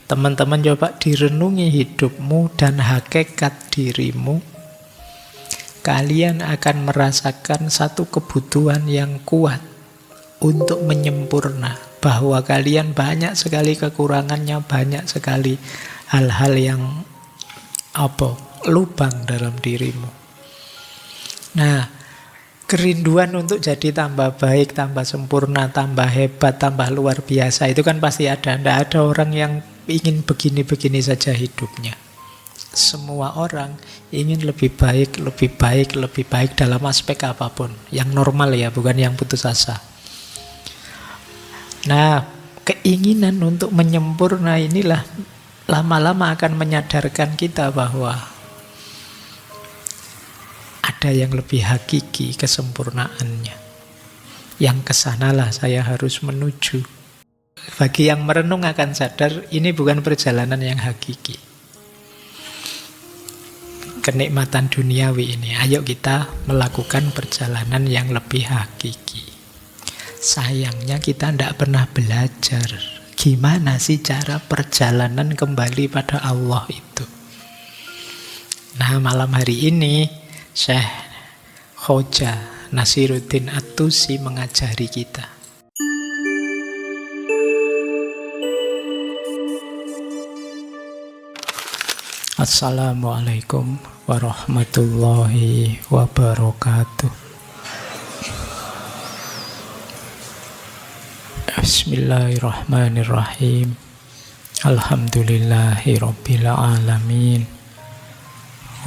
Teman-teman coba direnungi hidupmu dan hakikat dirimu. Kalian akan merasakan satu kebutuhan yang kuat untuk menyempurna. Bahwa kalian banyak sekali kekurangannya, banyak sekali hal-hal yang lubang dalam dirimu. Nah, kerinduan untuk jadi tambah baik, tambah sempurna, tambah hebat, tambah luar biasa, itu kan pasti ada. Tidak ada orang yang ingin begini-begini saja hidupnya. Semua orang ingin lebih baik, lebih baik, lebih baik dalam aspek apapun. Yang normal ya, bukan yang putus asa. Nah, keinginan untuk menyempurna inilah lama-lama akan menyadarkan kita bahwa ada yang lebih hakiki kesempurnaannya. Yang kesanalah saya harus menuju. Bagi yang merenung akan sadar, ini bukan perjalanan yang hakiki. Kenikmatan duniawi ini, ayo kita melakukan perjalanan yang lebih hakiki. Sayangnya kita tidak pernah belajar gimana sih cara perjalanan kembali pada Allah itu. Nah, malam hari ini Syekh Khoja Nassiruddin At-Tusi mengajari kita. Assalamualaikum warahmatullahi wabarakatuh. Bismillahirrahmanirrahim. Alhamdulillahi rabbil alamin.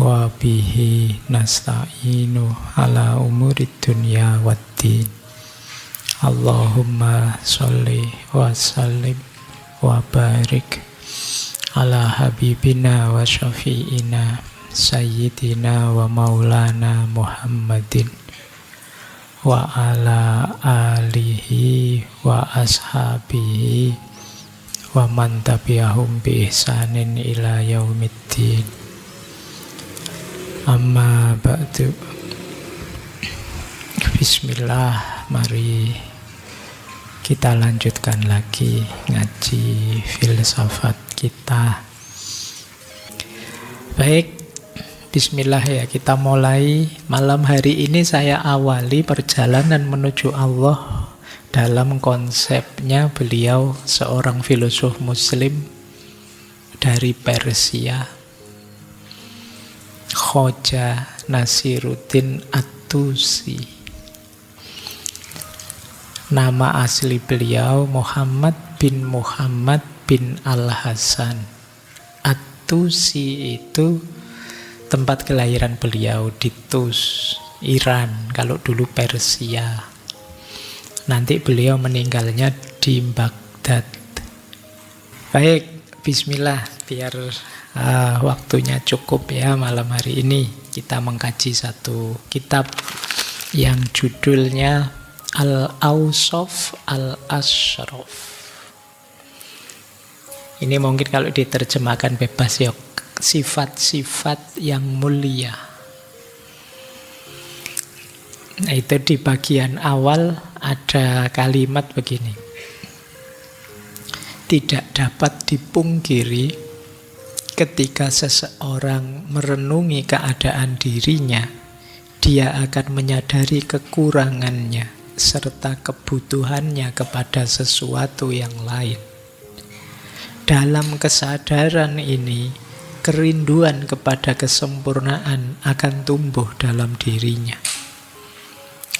Wa bihi nasta'inu ala umurid dunya waddin. Allahumma sholli wa sallim wa barik ala habibina wa syafi'ina sayyidina wa maulana Muhammadin wa ala alihi wa ashabihi wa man tabi'ahum bi ihsanin ila yaumiddin. Amma ba'du. Bismillah, mari kita lanjutkan lagi ngaji filsafat kita. Baik, bismillah ya, kita mulai. Malam hari ini saya awali perjalanan menuju Allah dalam konsepnya beliau seorang filosof muslim dari Persia, Khoja Nassiruddin At-Tusi. Nama asli beliau Muhammad bin Muhammad bin Al-Hasan. At-Tusi itu tempat kelahiran beliau di Tus, Iran, kalau dulu Persia. Nanti beliau meninggalnya di Baghdad. Baik, bismillah, biar waktunya cukup ya malam hari ini. Kita mengkaji satu kitab yang judulnya Al-Awsaf Al-Ashraf. Ini mungkin kalau diterjemahkan bebas ya, sifat-sifat yang mulia. Nah, itu di bagian awal ada kalimat begini. Tidak dapat dipungkiri ketika seseorang merenungi keadaan dirinya, dia akan menyadari kekurangannya serta kebutuhannya kepada sesuatu yang lain. Dalam kesadaran ini, kerinduan kepada kesempurnaan akan tumbuh dalam dirinya.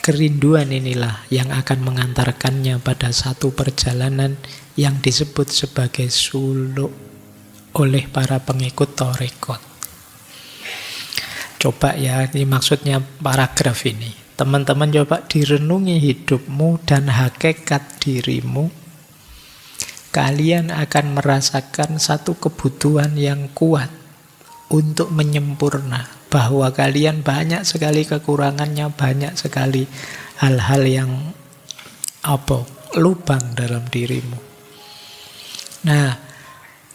Kerinduan inilah yang akan mengantarkannya pada satu perjalanan yang disebut sebagai suluk oleh para pengikut tarekat. Coba ya, ini maksudnya paragraf ini. Teman-teman coba direnungi hidupmu dan hakikat dirimu. Kalian akan merasakan satu kebutuhan yang kuat untuk menyempurna. Bahwa kalian banyak sekali kekurangannya, banyak sekali hal-hal yang lubang dalam dirimu. Nah,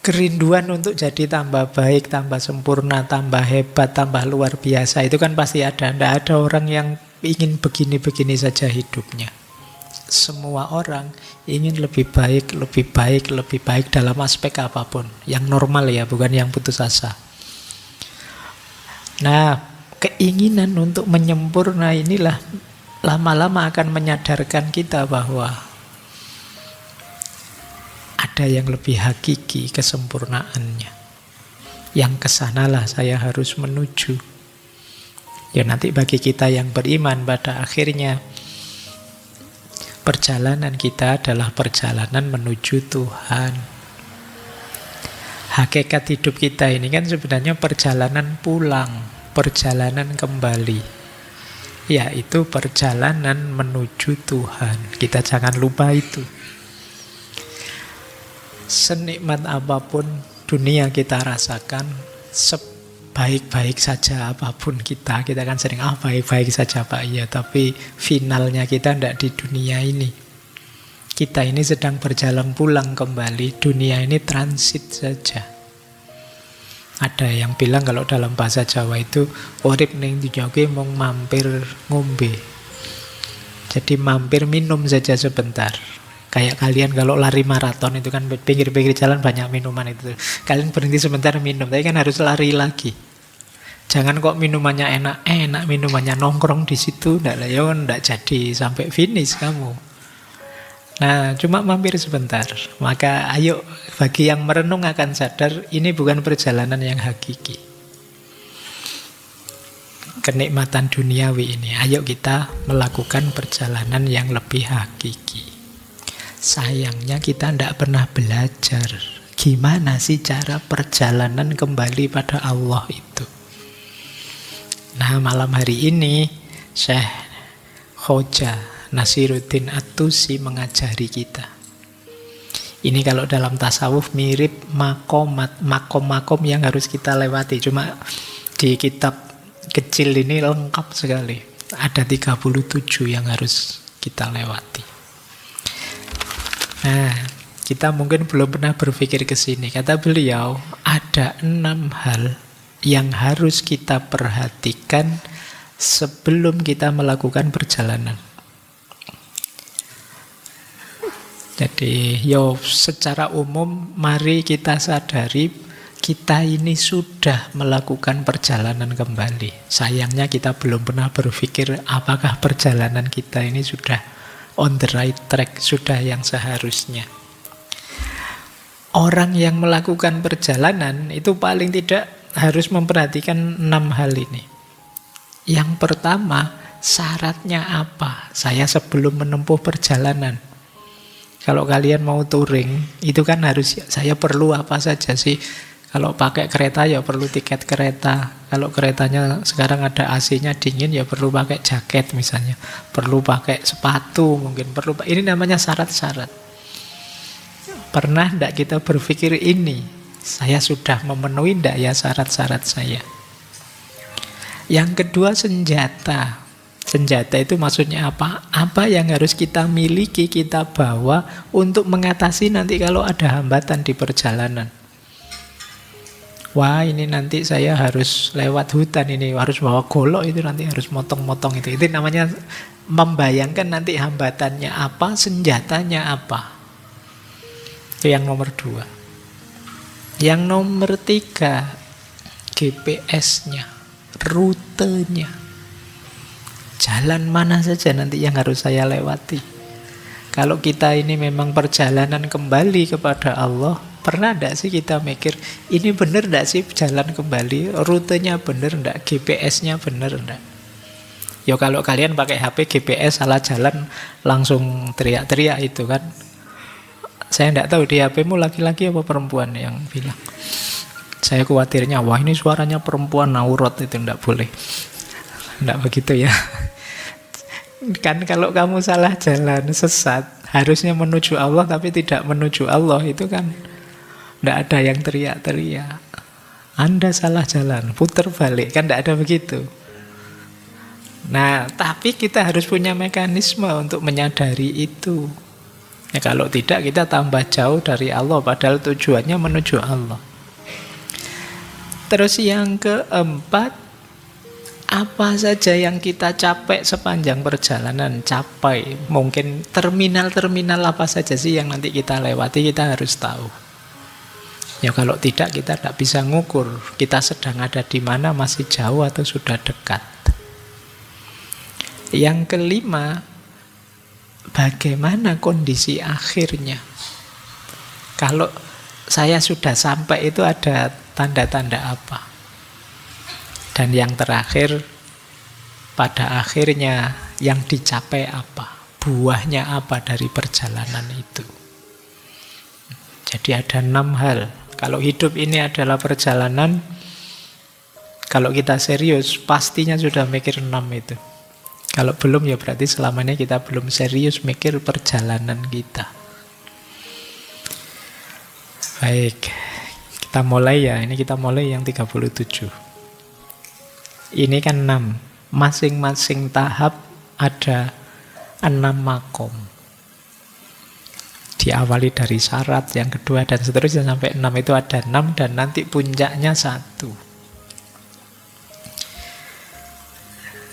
kerinduan untuk jadi tambah baik, tambah sempurna, tambah hebat, tambah luar biasa, itu kan pasti ada. Tidak ada orang yang ingin begini-begini saja hidupnya. Semua orang ingin lebih baik, lebih baik, lebih baik dalam aspek apapun. Yang normal ya, bukan yang putus asa. Nah, keinginan untuk menyempurna inilah lama-lama akan menyadarkan kita bahwa ada yang lebih hakiki kesempurnaannya. Yang kesanalah saya harus menuju. Ya nanti bagi kita yang beriman pada akhirnya perjalanan kita adalah perjalanan menuju Tuhan. Hakikat hidup kita ini kan sebenarnya perjalanan pulang, perjalanan kembali. Yaitu perjalanan menuju Tuhan. Kita jangan lupa itu. Senikmat apapun dunia kita rasakan, sebaik-baik saja apapun kita kan sering, baik-baik saja Pak, iya, tapi finalnya kita tidak di dunia ini. Kita ini sedang berjalan pulang kembali, dunia ini transit saja. Ada yang bilang kalau dalam bahasa Jawa itu, urip ning dijoge mung mampir ngombe. Jadi mampir minum saja sebentar. Kayak kalian kalau lari maraton itu kan pinggir-pinggir jalan banyak minuman itu. Kalian berhenti sebentar minum, tapi kan harus lari lagi. Jangan kok minumannya enak minumannya nongkrong di situ, ndak jadi sampai finish kamu. Nah, cuma mampir sebentar. Maka ayo, bagi yang merenung akan sadar ini bukan perjalanan yang hakiki. Kenikmatan duniawi ini, ayo kita melakukan perjalanan yang lebih hakiki. Sayangnya kita tidak pernah belajar gimana sih cara perjalanan kembali pada Allah itu. Nah, malam hari ini Syekh Khoja Nasiruddin At-Tusi mengajari kita. Ini kalau dalam tasawuf mirip makom-makom yang harus kita lewati. Cuma di kitab kecil ini lengkap sekali. Ada 37 yang harus kita lewati. Nah, kita mungkin belum pernah berpikir ke sini. Kata beliau, ada 6 hal yang harus kita perhatikan sebelum kita melakukan perjalanan. Jadi, secara umum mari kita sadari kita ini sudah melakukan perjalanan kembali. Sayangnya kita belum pernah berpikir apakah perjalanan kita ini sudah on the right track, sudah yang seharusnya. Orang yang melakukan perjalanan itu paling tidak harus memperhatikan 6 hal ini. Yang pertama, syaratnya apa? Saya sebelum menempuh perjalanan. Kalau kalian mau touring, itu kan harus, saya perlu apa saja sih? Kalau pakai kereta ya perlu tiket kereta. Kalau keretanya sekarang ada AC-nya dingin ya perlu pakai jaket misalnya. Perlu pakai sepatu mungkin. Ini namanya syarat-syarat. Pernah tidak kita berpikir ini? Saya sudah memenuhi tidak ya syarat-syarat saya? Yang kedua, senjata. Senjata itu maksudnya apa? Apa yang harus kita miliki, kita bawa untuk mengatasi nanti kalau ada hambatan di perjalanan. Wah, ini nanti saya harus lewat hutan ini, harus bawa golok itu nanti harus motong-motong itu. Itu namanya membayangkan nanti hambatannya apa, senjatanya apa. Itu yang nomor 2. Yang nomor 3, GPS-nya, rutenya. Jalan mana saja nanti yang harus saya lewati. Kalau kita ini memang perjalanan kembali kepada Allah, pernah enggak sih kita mikir, ini benar enggak sih jalan kembali? Rutenya benar enggak? GPS-nya benar enggak? Ya kalau kalian pakai HP GPS salah jalan langsung teriak-teriak itu kan. Saya enggak tahu di HP-mu laki-laki apa perempuan yang bilang. Saya khawatirnya, wah ini suaranya perempuan aurat, itu enggak boleh. Enggak begitu ya. Kan kalau kamu salah jalan, sesat, harusnya menuju Allah tapi tidak menuju Allah, itu kan tidak ada yang teriak-teriak. Anda salah jalan, putar balik, kan tidak ada begitu. Nah, tapi kita harus punya mekanisme untuk menyadari itu. Ya, kalau tidak kita tambah jauh dari Allah, padahal tujuannya menuju Allah. Terus yang keempat, Apa saja yang kita capek sepanjang perjalanan, capai. Mungkin terminal-terminal apa saja sih yang nanti kita lewati, kita harus tahu. Ya kalau tidak kita tidak bisa ngukur kita sedang ada di mana, masih jauh atau sudah dekat. Yang kelima, bagaimana kondisi akhirnya? Kalau saya sudah sampai itu ada tanda-tanda apa? Dan yang terakhir, pada akhirnya yang dicapai apa? Buahnya apa dari perjalanan itu? Jadi ada 6 hal. Kalau hidup ini adalah perjalanan, kalau kita serius, pastinya sudah mikir 6 itu. Kalau belum ya berarti selama ini kita belum serius mikir perjalanan kita. Baik, kita mulai ya. Ini kita mulai yang 37. Ini kan 6. Masing-masing tahap ada 6 makom. Diawali dari syarat, yang kedua dan seterusnya sampai 6 itu ada 6 dan nanti puncaknya 1.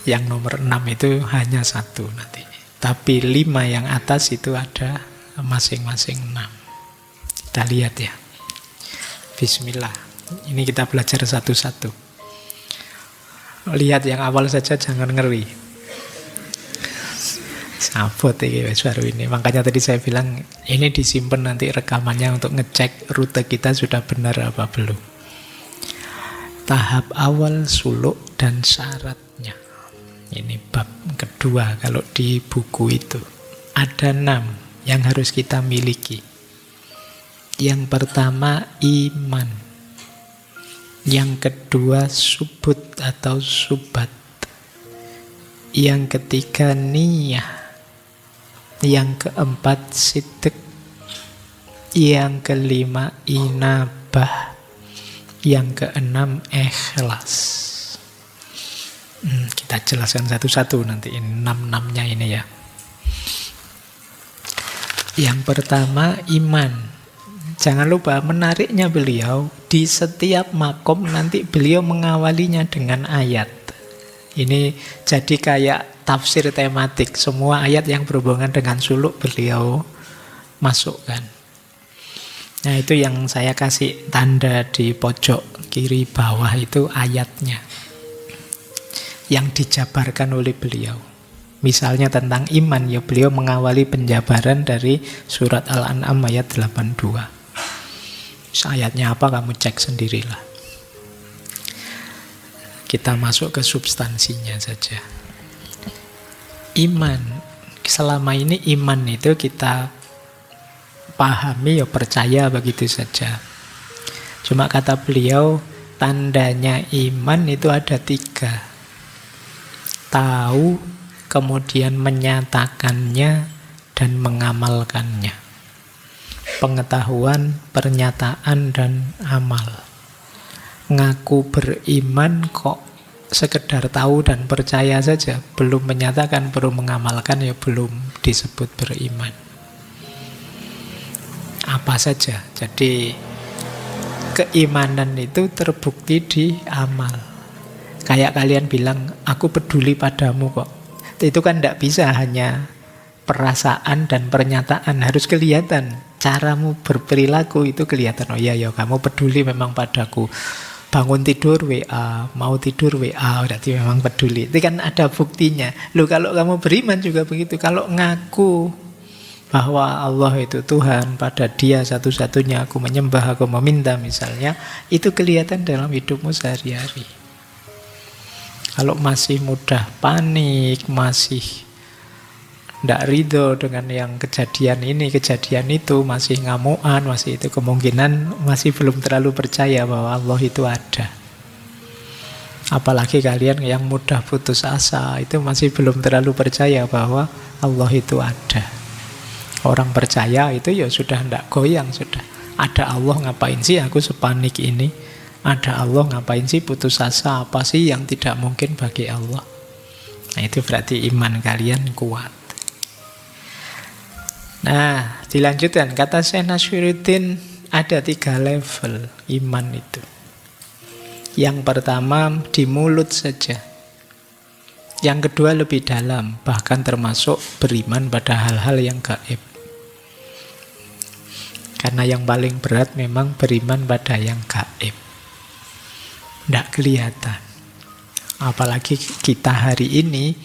Yang nomor 6 itu hanya 1 nanti. Tapi 5 yang atas itu ada masing-masing 6. Kita lihat ya. Bismillah. Ini kita belajar satu-satu. Lihat yang awal saja, jangan ngeri. Sabot ini baru ini. Makanya tadi saya bilang ini disimpan nanti rekamannya untuk ngecek rute kita sudah benar apa belum. Tahap awal suluk dan syaratnya. Ini bab kedua kalau di buku itu. Ada 6 yang harus kita miliki. Yang pertama iman. Yang kedua subut atau subat. Yang ketiga niyah. Yang keempat sidq. Yang kelima inabah. Yang keenam ikhlas. Kita jelaskan satu-satu nanti ini 6-6-nya ini ya. Yang pertama iman. Jangan lupa menariknya beliau di setiap makom nanti beliau mengawalinya dengan ayat. Ini jadi kayak tafsir tematik. Semua ayat yang berhubungan dengan suluk beliau masukkan. Nah itu yang saya kasih tanda di pojok kiri bawah itu ayatnya. Yang dijabarkan oleh beliau. Misalnya tentang iman ya beliau mengawali penjabaran dari surat Al-An'am ayat 82. Ayatnya apa kamu cek sendirilah. Kita masuk ke substansinya saja. Iman. Selama ini iman itu kita pahami ya percaya begitu saja. Cuma kata beliau tandanya iman itu ada 3. Tahu, kemudian menyatakannya dan mengamalkannya. Pengetahuan, pernyataan, dan amal. Ngaku beriman kok sekedar tahu dan percaya saja, belum menyatakan, belum mengamalkan, ya belum disebut beriman. Apa saja. Jadi keimanan itu terbukti di amal. Kayak kalian bilang, aku peduli padamu kok. Itu kan tidak bisa hanya perasaan dan pernyataan, harus kelihatan. Caramu berperilaku itu kelihatan. Oh iya ya, kamu peduli memang padaku. Bangun tidur WA, mau tidur WA, berarti memang peduli. Itu kan ada buktinya. Loh kalau kamu beriman juga begitu. Kalau ngaku bahwa Allah itu Tuhan, pada Dia satu-satunya aku menyembah, aku meminta misalnya, itu kelihatan dalam hidupmu sehari-hari. Kalau masih mudah panik, masih tidak ridho dengan yang kejadian ini, kejadian itu, masih ngamuan, masih itu, kemungkinan masih belum terlalu percaya bahwa Allah itu ada. Apalagi kalian yang mudah putus asa, itu masih belum terlalu percaya bahwa Allah itu ada. Orang percaya itu ya sudah tidak goyang, sudah. Ada Allah, ngapain sih aku sepanik ini? Ada Allah, ngapain sih putus asa? Apa sih yang tidak mungkin bagi Allah? Nah itu berarti iman kalian kuat. Nah, dilanjutkan. Kata Syekh Nasyruddin ada 3 level iman itu. Yang pertama di mulut saja. Yang kedua lebih dalam, bahkan termasuk beriman pada hal-hal yang gaib. Karena yang paling berat memang beriman pada yang gaib. Tidak kelihatan. Apalagi kita hari ini,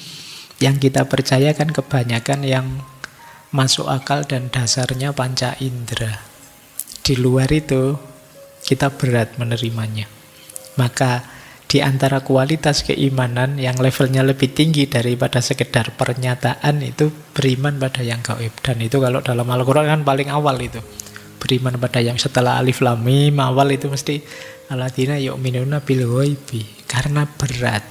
yang kita percaya kan kebanyakan yang masuk akal dan dasarnya panca indera. Di luar itu, kita berat menerimanya. Maka di antara kualitas keimanan yang levelnya lebih tinggi daripada sekedar pernyataan itu beriman pada yang gaib. Dan itu kalau dalam Al-Quran kan paling awal itu. Beriman pada yang setelah alif lam mim awal itu mesti alladzina yu'minuna bil ghaibi. Karena berat.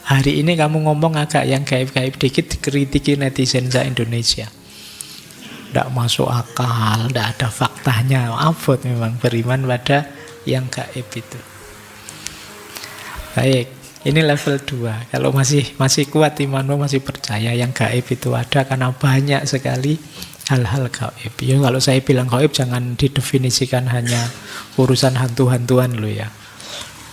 Hari ini kamu ngomong agak yang gaib-gaib dikit dikritiki netizen se-Indonesia. Tidak masuk akal, tidak ada faktanya. Abot memang beriman pada yang gaib itu. Baik, ini level 2. Kalau masih kuat imanmu, masih percaya yang gaib itu ada, karena banyak sekali hal-hal gaib. Ya, kalau saya bilang gaib jangan didefinisikan hanya urusan hantu-hantuan loh ya.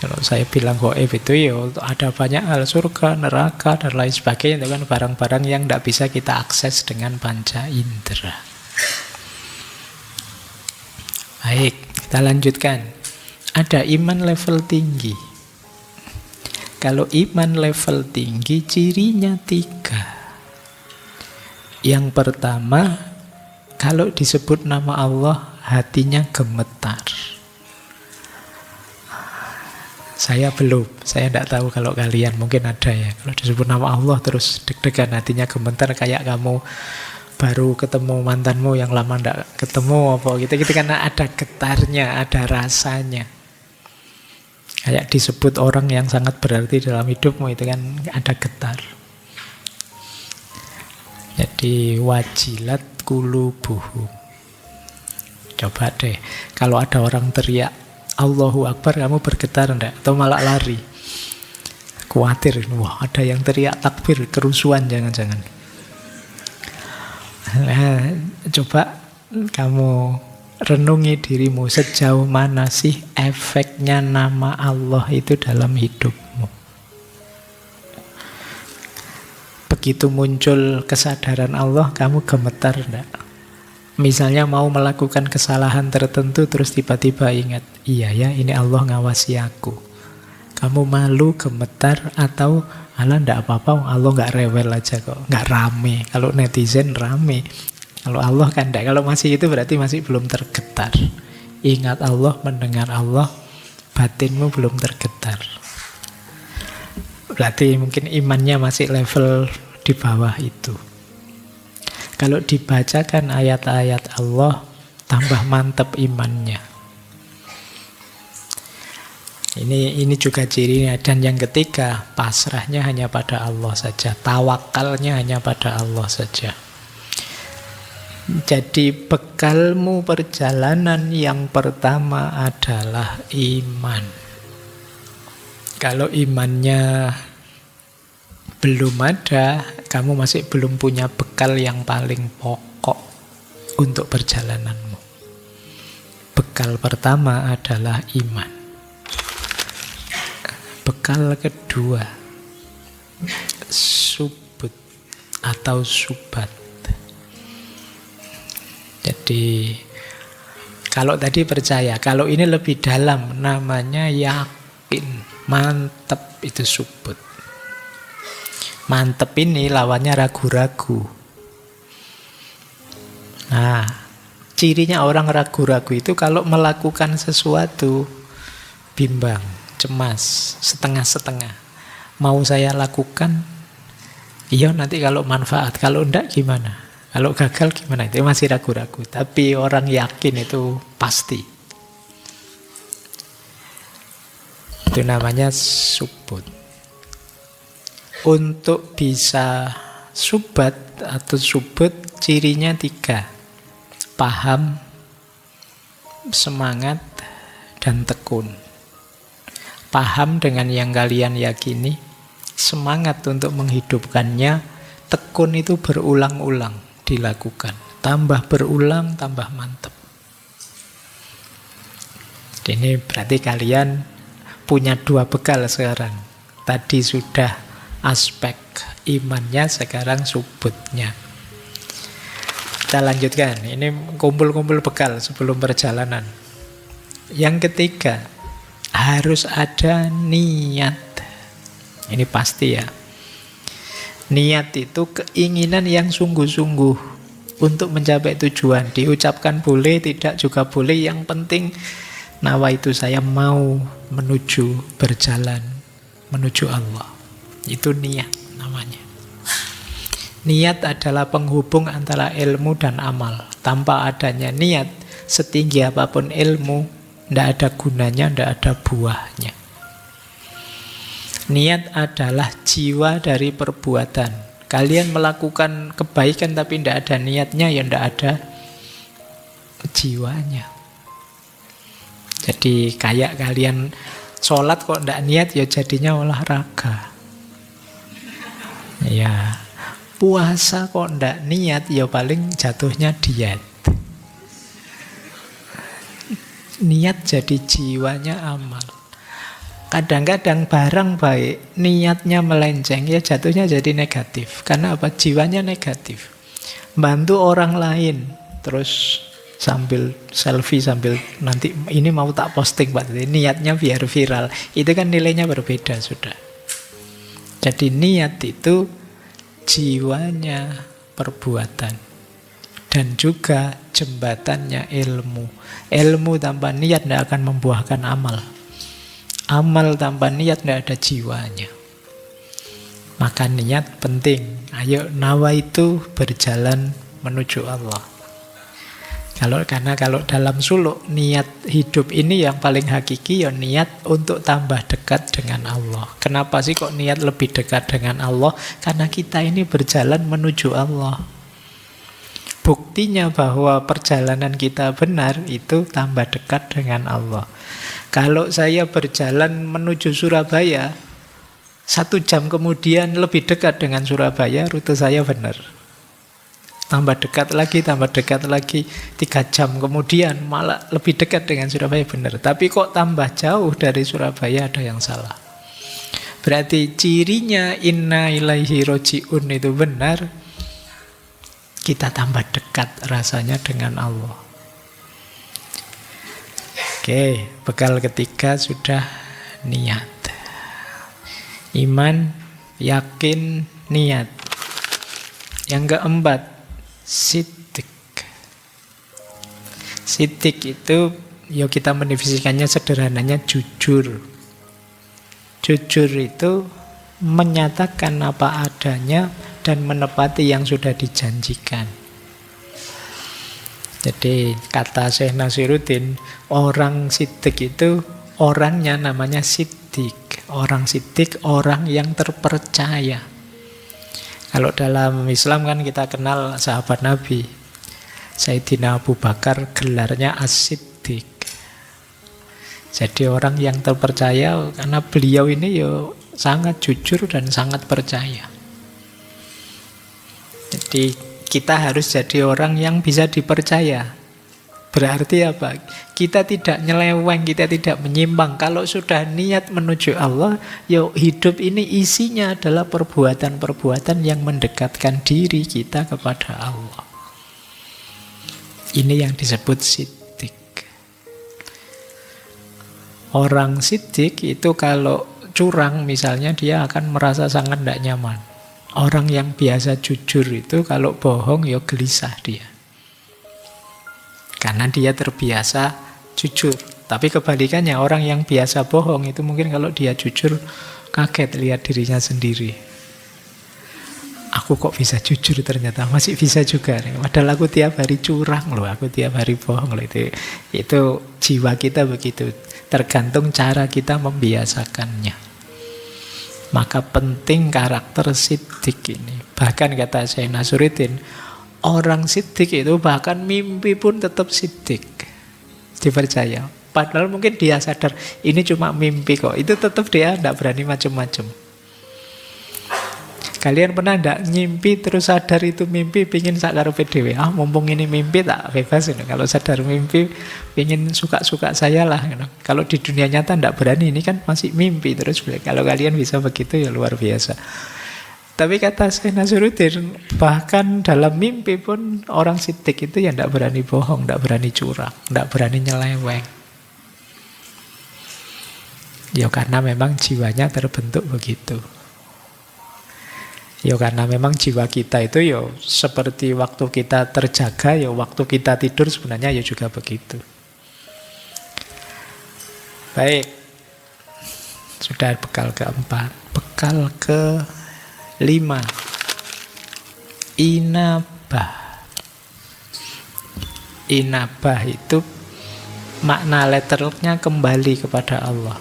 Kalau saya bilang gaib itu ya ada banyak hal, surga, neraka dan lain sebagainya. Itu kan barang-barang yang tidak bisa kita akses dengan panca indera. Baik, kita lanjutkan. Ada iman level tinggi. Kalau iman level tinggi cirinya 3. Yang pertama, kalau disebut nama Allah hatinya gemetar. Saya tidak tahu kalau kalian mungkin ada ya. Kalau disebut nama Allah terus deg-degan hatinya gemetar kayak kamu baru ketemu mantanmu yang lama tidak ketemu apa gitu. Gitu karena ada getarnya, ada rasanya. Kayak disebut orang yang sangat berarti dalam hidupmu itu kan ada getar. Jadi wajilat qulubuhum. Coba deh, kalau ada orang teriak Allahu Akbar, kamu bergetar enggak? Atau malah lari? Khawatir, wah ada yang teriak takbir, kerusuhan jangan-jangan. Nah, coba kamu renungi dirimu, sejauh mana sih efeknya nama Allah itu dalam hidupmu. Begitu muncul kesadaran Allah, kamu gemetar enggak? Misalnya mau melakukan kesalahan tertentu terus tiba-tiba ingat, iya ya ini Allah ngawasi aku. Kamu malu, gemetar, atau alah enggak apa-apa, Allah enggak rewel aja kok, enggak rame. Kalau netizen rame, kalau Allah kan enggak. Kalau masih itu berarti masih belum tergetar. Ingat Allah, mendengar Allah, batinmu belum tergetar. Berarti mungkin imannya masih level di bawah itu. Kalau dibacakan ayat-ayat Allah, tambah mantap imannya. Ini juga cirinya. Dan yang ketiga, pasrahnya hanya pada Allah saja. Tawakalnya hanya pada Allah saja. Jadi bekalmu perjalanan yang pertama adalah iman. Kalau imannya belum ada, kamu masih belum punya bekal yang paling pokok untuk perjalananmu. Bekal pertama adalah iman. Bekal kedua, subut atau subat. Jadi, kalau tadi percaya, kalau ini lebih dalam, namanya yakin, mantep, itu subut. Mantep ini lawannya ragu-ragu. Nah, cirinya orang ragu-ragu itu kalau melakukan sesuatu bimbang, cemas, setengah-setengah. Mau saya lakukan? Iya nanti kalau manfaat, kalau enggak gimana? Kalau gagal gimana? Itu masih ragu-ragu. Tapi orang yakin itu pasti. Itu namanya subut. Untuk bisa subat atau subut, cirinya 3. Paham, semangat, dan tekun. Paham dengan yang kalian yakini, semangat untuk menghidupkannya, tekun itu berulang-ulang dilakukan. Tambah berulang, tambah mantap. Ini berarti kalian punya 2 bekal sekarang. Tadi sudah aspek imannya, sekarang subutnya. Kita lanjutkan. Ini kumpul-kumpul bekal sebelum perjalanan. Yang ketiga, harus ada niat. Ini pasti ya. Niat itu keinginan yang sungguh-sungguh untuk mencapai tujuan. Diucapkan boleh, tidak juga boleh. Yang penting nawa itu saya mau menuju, berjalan menuju Allah. Itu niat namanya. Niat adalah penghubung antara ilmu dan amal. Tanpa adanya niat, setinggi apapun ilmu, tidak ada gunanya, tidak ada buahnya. Niat adalah jiwa dari perbuatan. Kalian melakukan kebaikan tapi tidak ada niatnya, ya tidak ada jiwanya. Jadi kayak kalian sholat kok tidak niat, ya jadinya olahraga. Ya, puasa kok tidak niat, ya paling jatuhnya diet. Niat jadi jiwanya amal. Kadang-kadang barang baik, niatnya melenceng, ya jatuhnya jadi negatif. Karena apa? Jiwanya negatif. Bantu orang lain, terus sambil selfie, sambil nanti ini mau tak posting, Pak. Niatnya biar viral. Itu kan nilainya berbeda sudah. Jadi niat itu jiwanya perbuatan. Dan juga jembatannya ilmu. Ilmu tanpa niat tidak akan membuahkan amal. Amal tanpa niat tidak ada jiwanya. Maka niat penting. Ayo nawa itu berjalan menuju Allah. Karena kalau dalam suluk, niat hidup ini yang paling hakiki ya niat untuk tambah dekat dengan Allah. Kenapa sih kok niat lebih dekat dengan Allah? Karena kita ini berjalan menuju Allah. Buktinya bahwa perjalanan kita benar itu tambah dekat dengan Allah. Kalau saya berjalan menuju Surabaya, 1 jam kemudian lebih dekat dengan Surabaya, rute saya benar. Tambah dekat lagi, 3 jam kemudian malah lebih dekat dengan Surabaya, benar. Tapi kok tambah jauh dari Surabaya, ada yang salah. Berarti cirinya inna ilaihi roji'un itu benar, kita tambah dekat rasanya dengan Allah. Oke, bekal ketiga sudah niat. Iman, yakin, niat. Yang keempat, sidik. Sidik itu, ya kita mendefinisikannya sederhananya jujur. Jujur itu menyatakan apa adanya dan menepati yang sudah dijanjikan. Jadi kata Syekh Nasiruddin, orang sidik itu orangnya namanya sidik. Orang sidik, orang yang terpercaya. Kalau dalam Islam kan kita kenal sahabat Nabi, Sayyidina Abu Bakar, gelarnya As-Siddiq. Jadi orang yang terpercaya karena beliau ini ya sangat jujur dan sangat percaya. Jadi kita harus jadi orang yang bisa dipercaya. Berarti apa? Kita tidak nyeleweng, kita tidak menyimpang. Kalau sudah niat menuju Allah, ya hidup ini isinya adalah perbuatan-perbuatan yang mendekatkan diri kita kepada Allah. Ini yang disebut siddiq. Orang siddiq itu kalau curang misalnya, dia akan merasa sangat tidak nyaman. Orang yang biasa jujur itu kalau bohong ya gelisah dia. Karena dia terbiasa jujur. Tapi kebalikannya, orang yang biasa bohong itu mungkin kalau dia jujur kaget lihat dirinya sendiri. Aku kok bisa jujur ternyata, masih bisa juga. Padahal aku tiap hari curang loh, aku tiap hari bohong loh. Itu jiwa kita begitu. Tergantung cara kita membiasakannya. Maka penting karakter siddiq ini. Bahkan kata Syekh Nasiruddin, orang siddiq itu bahkan mimpi pun tetap siddiq. Dipercaya. Padahal mungkin dia sadar, ini cuma mimpi kok. Itu tetap dia tidak berani macam-macam. Kalian pernah tidak ngimpi terus sadar itu mimpi, pingin sakarepe dhewe. Mumpung ini mimpi tak bebas. Kalau sadar mimpi, pingin suka-suka saya lah. Kalau di dunia nyata tidak berani, ini kan masih mimpi terus. Kalau kalian bisa begitu ya luar biasa. Tapi kata Syekh Nasruddin, bahkan dalam mimpi pun orang sidik itu ya tidak berani bohong, tidak berani curang, tidak berani nyeleweng. Ya karena memang jiwanya terbentuk begitu. Ya karena memang jiwa kita itu ya seperti waktu kita terjaga, ya waktu kita tidur sebenarnya ya juga begitu. Baik, sudah bekal keempat. Bekal kelima, inabah. Inabah itu makna letternya kembali kepada Allah.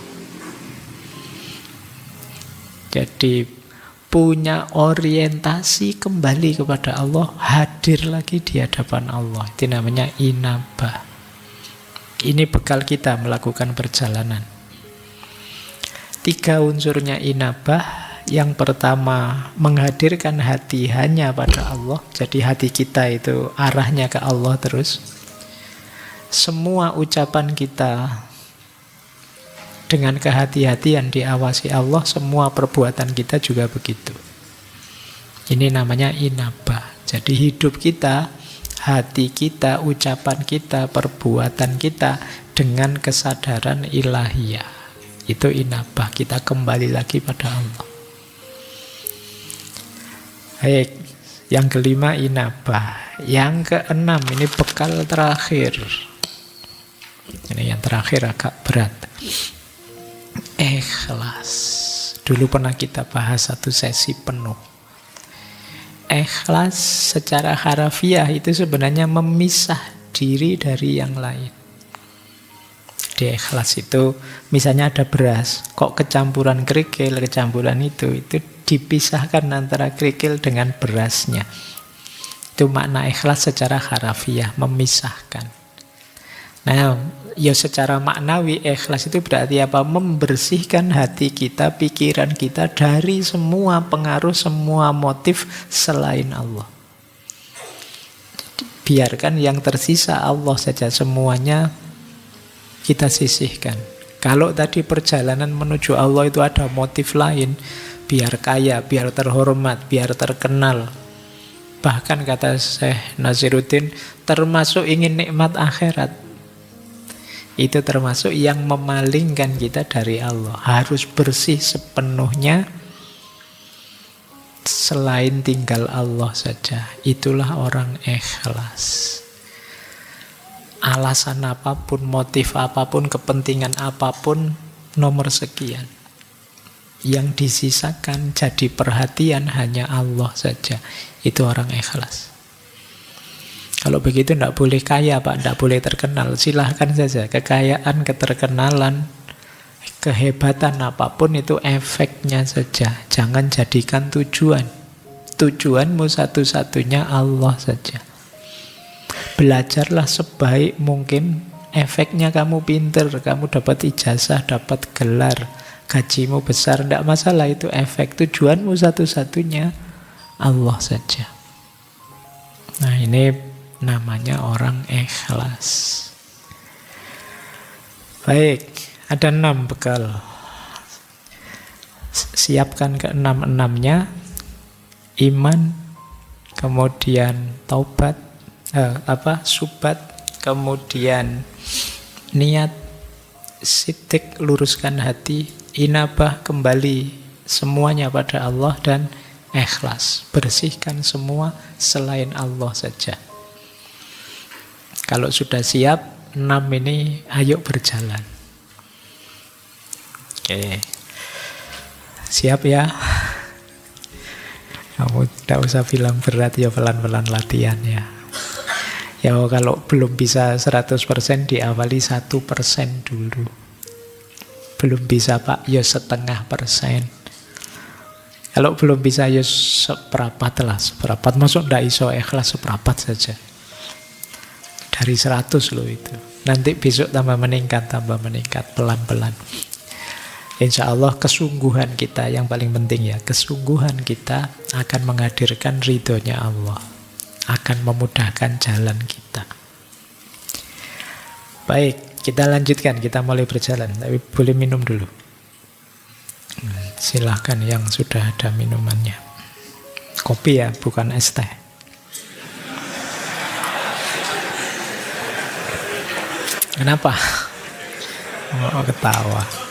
Jadi punya orientasi kembali kepada Allah, hadir lagi di hadapan Allah. Itu namanya inabah. Ini bekal kita melakukan perjalanan. 3 unsurnya inabah. Yang pertama, menghadirkan hati hanya pada Allah. Jadi hati kita itu arahnya ke Allah terus. Semua ucapan kita dengan kehati-hatian diawasi Allah, semua perbuatan kita juga begitu. Ini namanya inabah. Jadi hidup kita, hati kita, ucapan kita, perbuatan kita dengan kesadaran ilahiyah. Itu inabah, kita kembali lagi pada Allah. Baik, yang kelima inabah. Yang keenam, ini bekal terakhir. Ini yang terakhir agak berat. Ikhlas. Dulu pernah kita bahas satu sesi penuh. Ikhlas secara harafiah itu sebenarnya memisah diri dari yang lain. Di ikhlas itu misalnya ada beras, kok kecampuran kerikil, kecampuran itu dipisahkan antara kerikil dengan berasnya. Itu makna ikhlas secara harafiah, memisahkan. Nah, ya secara maknawi ikhlas itu berarti apa? Membersihkan hati kita, pikiran kita dari semua pengaruh, semua motif selain Allah. Jadi, biarkan yang tersisa Allah saja, semuanya kita sisihkan. Kalau tadi perjalanan menuju Allah itu ada motif lain, biar kaya, biar terhormat, biar terkenal. Bahkan kata Syekh Nasruddin, termasuk ingin nikmat akhirat. Itu termasuk yang memalingkan kita dari Allah. Harus bersih sepenuhnya, selain tinggal Allah saja. Itulah orang ikhlas. Alasan apapun, motif apapun, kepentingan apapun, nomor sekian. Yang disisakan jadi perhatian hanya Allah saja. Itu orang ikhlas. Kalau begitu tidak boleh kaya Pak, tidak boleh terkenal. Silahkan saja, kekayaan, keterkenalan, kehebatan apapun itu efeknya saja. Jangan jadikan tujuan. Tujuanmu satu-satunya Allah saja. Belajarlah sebaik mungkin, efeknya kamu pinter, kamu dapat ijazah, dapat gelar, gajimu besar, tidak masalah, itu efek. Tujuanmu satu-satunya Allah saja. Nah, ini namanya orang ikhlas. Baik, ada 6 bekal. Siapkan ke-6-6-nya. Iman, kemudian taubat, subat, kemudian niat, sidik, luruskan hati, inabah, kembali semuanya pada Allah, dan ikhlas, bersihkan semua selain Allah saja. Kalau sudah siap, 6 ini ayo berjalan. Oke. Siap ya? Kamu tidak usah bilang berat ya, pelan-pelan latihan ya. Ya kalau belum bisa 100% diawali 1% dulu. Belum bisa Pak, ya 0,5%. Kalau belum bisa ya seperapat lah. Seperapat, masuk tidak iso ikhlas seperapat saja. Dari 100 loh itu. Nanti besok tambah meningkat, pelan-pelan. Insya Allah kesungguhan kita yang paling penting ya. Kesungguhan kita akan menghadirkan ridhonya Allah. Akan memudahkan jalan kita. Baik, kita lanjutkan. Kita mulai berjalan. Tapi boleh minum dulu. Silahkan yang sudah ada minumannya. Kopi ya, bukan es teh. Kenapa? Oh, ketawa.